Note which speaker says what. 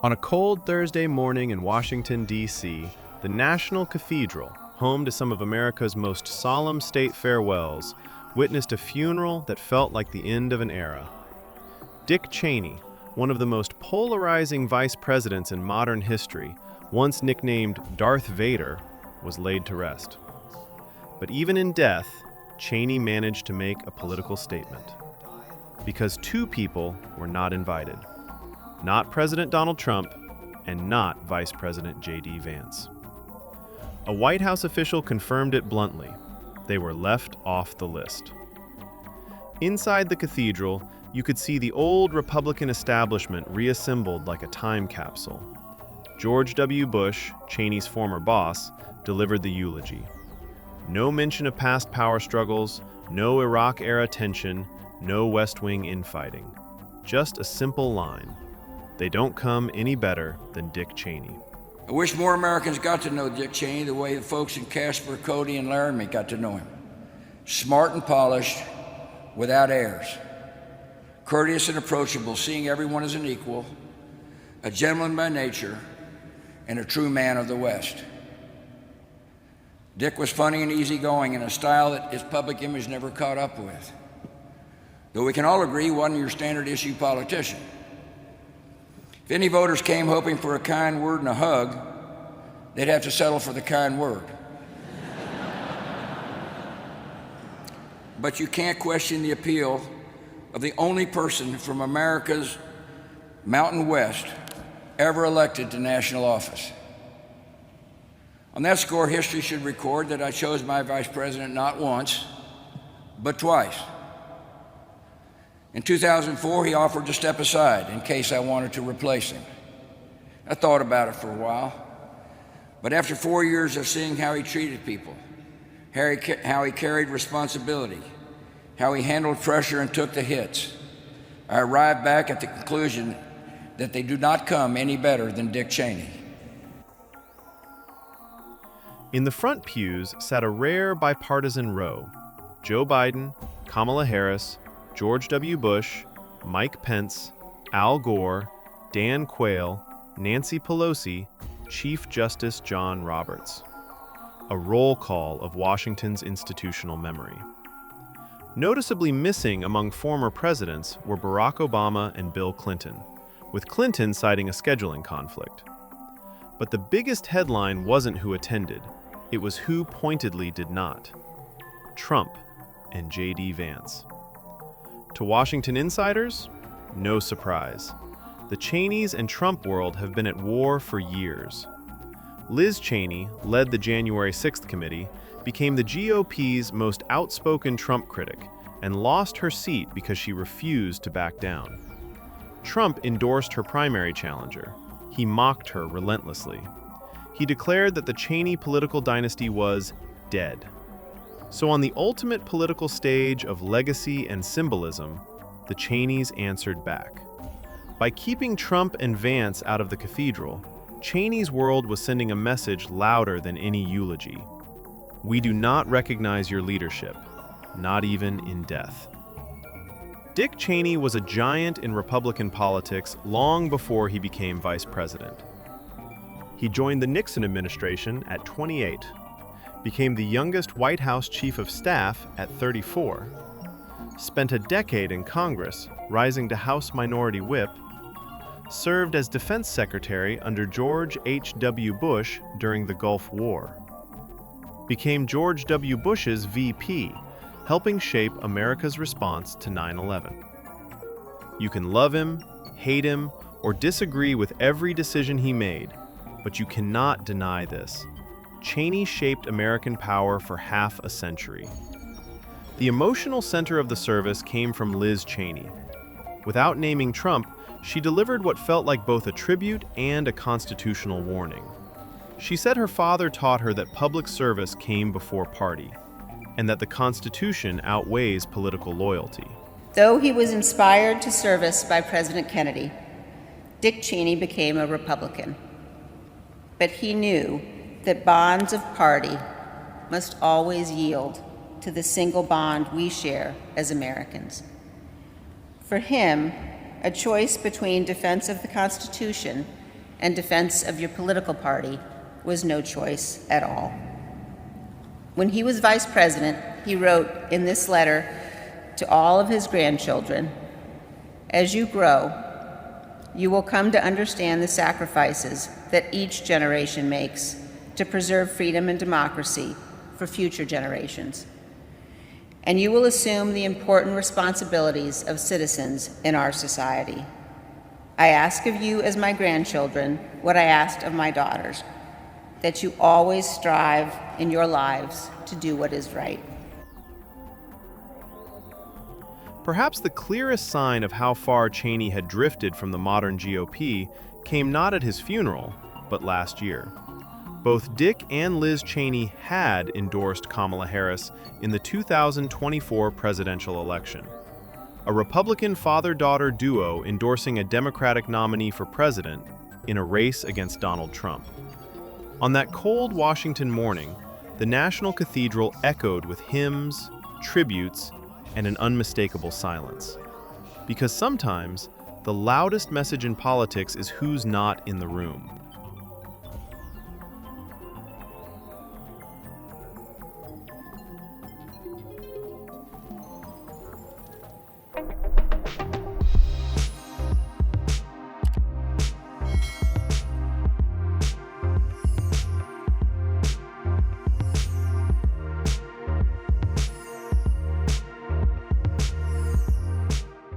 Speaker 1: On a cold Thursday morning in Washington, D.C., the National Cathedral, home to some of America's most solemn state farewells, witnessed a funeral that felt like the end of an era. Dick Cheney, one of the most polarizing vice presidents in modern history, once nicknamed Darth Vader, was laid to rest. But even in death, Cheney managed to make a political statement. Because two people were not invited. Not President Donald Trump, and not Vice President JD Vance. A White House official confirmed it bluntly. They were left off the list. Inside the cathedral, you could see the old Republican establishment reassembled like a time capsule. George W. Bush, Cheney's former boss, delivered the eulogy. No mention of past power struggles, no Iraq-era tension, no West Wing infighting. Just a simple line. They don't come any better than Dick Cheney.
Speaker 2: I wish more Americans got to know Dick Cheney the way the folks in Casper, Cody, and Laramie got to know him. Smart and polished, without airs. Courteous and approachable, seeing everyone as an equal, a gentleman by nature, and a true man of the West. Dick was funny and easygoing in a style that his public image never caught up with. Though we can all agree he wasn't your standard issue politician. If any voters came hoping for a kind word and a hug, they'd have to settle for the kind word. But you can't question the appeal of the only person from America's Mountain West ever elected to national office. On that score, history should record that I chose my vice president not once, but twice. In 2004, he offered to step aside in case I wanted to replace him. I thought about it for a while, but after 4 years of seeing how he treated people, how he carried responsibility, how he handled pressure and took the hits, I arrived back at the conclusion that they do not come any better than Dick Cheney.
Speaker 1: In the front pews sat a rare bipartisan row: Joe Biden, Kamala Harris, George W. Bush, Mike Pence, Al Gore, Dan Quayle, Nancy Pelosi, Chief Justice John Roberts. A roll call of Washington's institutional memory. Noticeably missing among former presidents were Barack Obama and Bill Clinton, with Clinton citing a scheduling conflict. But the biggest headline wasn't who attended, it was who pointedly did not. Trump and JD Vance. To Washington insiders, no surprise. The Cheneys and Trump world have been at war for years. Liz Cheney led the January 6th committee, became the GOP's most outspoken Trump critic, and lost her seat because she refused to back down. Trump endorsed her primary challenger. He mocked her relentlessly. He declared that the Cheney political dynasty was dead. So on the ultimate political stage of legacy and symbolism, the Cheneys answered back. By keeping Trump and Vance out of the cathedral, Cheney's world was sending a message louder than any eulogy. We do not recognize your leadership, not even in death. Dick Cheney was a giant in Republican politics long before he became vice president. He joined the Nixon administration at 28, became the youngest White House chief of staff at 34, spent a decade in Congress, rising to House Minority Whip, served as defense secretary under George H.W. Bush during the Gulf War, became George W. Bush's VP, helping shape America's response to 9/11. You can love him, hate him, or disagree with every decision he made, but you cannot deny this. Cheney shaped American power for half a century. The emotional center of the service came from Liz Cheney. Without naming Trump, she delivered what felt like both a tribute and a constitutional warning. She said her father taught her that public service came before party, and that the Constitution outweighs political loyalty.
Speaker 3: Though he was inspired to service by President Kennedy, Dick Cheney became a Republican. But he knew that bonds of party must always yield to the single bond we share as Americans. For him, a choice between defense of the Constitution and defense of your political party was no choice at all. When he was vice president, he wrote in this letter to all of his grandchildren, "As you grow, you will come to understand the sacrifices that each generation makes to preserve freedom and democracy for future generations. And you will assume the important responsibilities of citizens in our society. I ask of you as my grandchildren what I asked of my daughters, that you always strive in your lives to do what is right."
Speaker 1: Perhaps the clearest sign of how far Cheney had drifted from the modern GOP came not at his funeral, but last year. Both Dick and Liz Cheney had endorsed Kamala Harris in the 2024 presidential election. A Republican father-daughter duo endorsing a Democratic nominee for president in a race against Donald Trump. On that cold Washington morning, the National Cathedral echoed with hymns, tributes, and an unmistakable silence. Because sometimes, the loudest message in politics is who's not in the room.